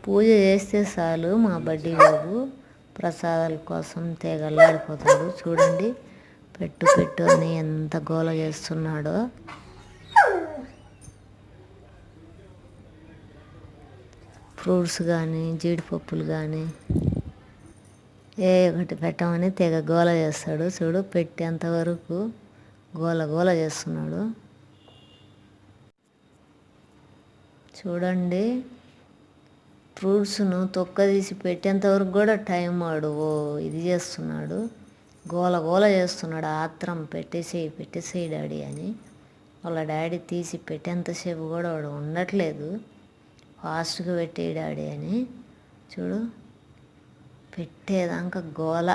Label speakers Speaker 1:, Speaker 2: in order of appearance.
Speaker 1: పూజ చేస్తే చాలు మా బడ్డీ బాబు ప్రసాదాల కోసం తెగల్లాడిపోతాడు. చూడండి, పెట్టు పెట్టు అని ఎంత గోల చేస్తున్నాడో. ఫ్రూట్స్ కానీ జీడిపప్పులు కానీ ఏ ఒకటి పెట్టమని తెగ గోల చేస్తాడు. చూడు, పెట్టేంతవరకు గోల గోల చేస్తున్నాడు. చూడండి, ఫ్రూట్స్ను తొక్క తీసి పెట్టేంతవరకు కూడా టైం వాడు ఇది చేస్తున్నాడు. గోల గోల చేస్తున్నాడు. ఆత్రం పెట్టేసేయి డాడీ అని. వాళ్ళ డాడీ తీసి పెట్టేంతసేపు కూడా వాడు ఉండట్లేదు. ఫాస్ట్గా పెట్టేయి డాడీ అని. చూడు, పెట్టేదాకా గోల.